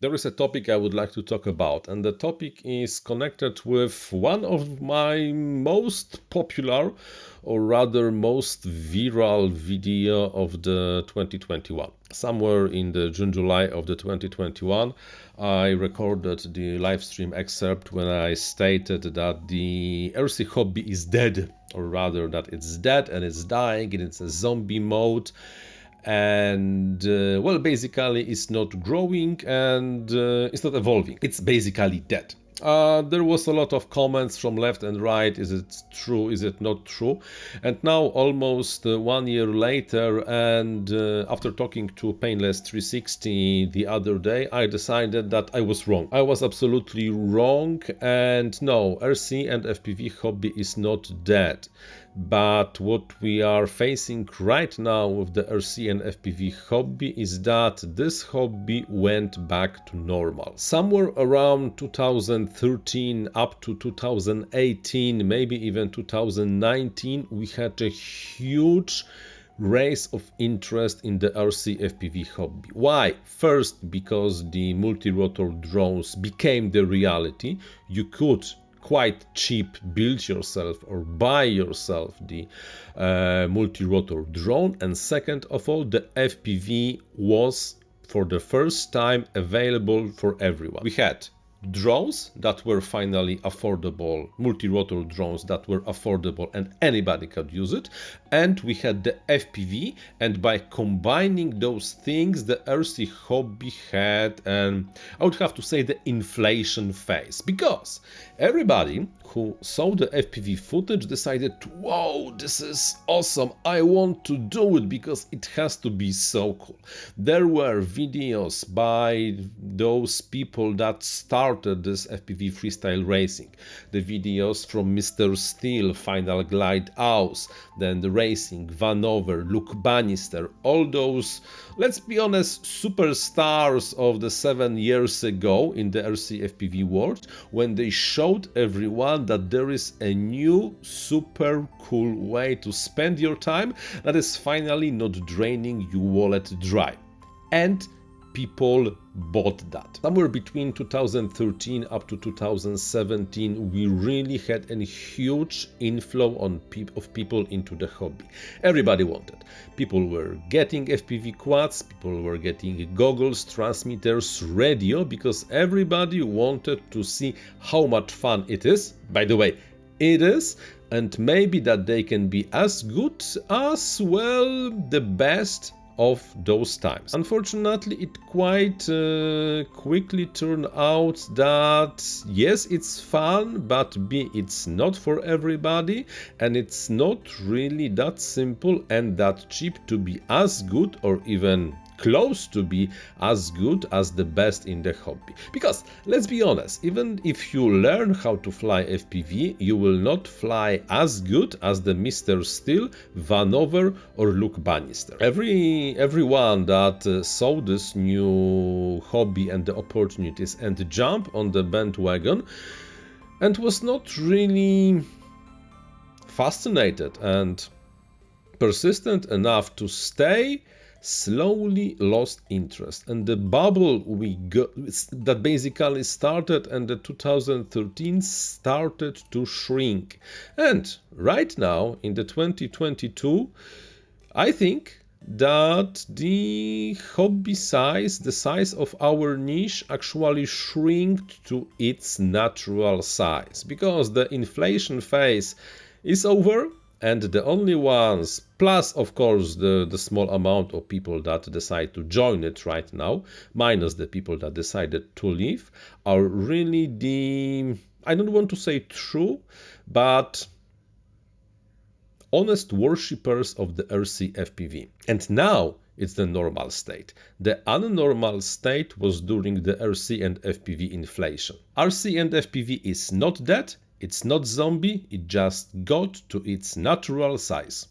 There is a topic I would like to talk about, and the topic is connected with one of my most popular, or rather most viral video of the 2021. Somewhere in the June-July of the 2021, I recorded the live stream excerpt when I stated that the RC hobby is dead, or rather that it's dead and it's dying and it's a zombie mode. And well, basically it's not growing and it's not evolving. It's basically dead. There was a lot of comments from left and right. Is it true? Is it not true? And now, almost 1 year later, and after talking to Painless 360 the other day, I decided that I was wrong. I was absolutely wrong, and no, RC and FPV hobby is not dead. But what we are facing right now with the RC and FPV hobby is that this hobby went back to normal. Somewhere around 2013 up to 2018, maybe even 2019, we had a huge rise of interest in the RC FPV hobby. Why? First, because the multi-rotor drones became the reality. You could quite cheap build yourself or buy yourself the multi-rotor drone, and second of all, the FPV was for the first time available for everyone. We had drones that were finally affordable, multi-rotor drones that were affordable and anybody could use it, and we had the FPV, and by combining those things, the RC hobby had, I would have to say, the inflation phase, because everybody who saw the FPV footage decided, whoa, this is awesome, I want to do it because it has to be so cool. There were videos by those people that started this FPV freestyle racing, the videos from Mr. Steel, Final Glide Aus, then the Racing, Vanover, Luke Bannister, all those, let's be honest, superstars of the 7 years ago in the RC FPV world, when they showed everyone that there is a new super cool way to spend your time that is finally not draining your wallet dry. And people bought that. Somewhere between 2013 up to 2017, we really had a huge inflow of people into the hobby. Everybody wanted. People were getting FPV quads, people were getting goggles, transmitters, radio, because everybody wanted to see how much fun it is. By the way, it is, and maybe that they can be as good as, well, the best of those times. Unfortunately, it quite quickly turned out that yes, it's fun, but B, it's not for everybody, and it's not really that simple and that cheap to be as good or even close to be as good as the best in the hobby. Because let's be honest, even if you learn how to fly FPV, you will not fly as good as the Mr. Steel, Vanover or Luke Bannister. Everyone that saw this new hobby and the opportunities and jump on the bandwagon and was not really fascinated and persistent enough to stay, slowly lost interest, and the bubble we got that basically started in the 2013 started to shrink. And right now in the 2022, I think that the hobby size, the size of our niche, actually shrinked to its natural size, because the inflation phase is over. And the only ones, plus of course the small amount of people that decide to join it right now, minus the people that decided to leave, are really the, I don't want to say true, but honest worshippers of the RC FPV. And now it's the normal state. The unnormal state was during the RC and FPV inflation. RC and FPV is not dead. It's not zombie, it just got to its natural size.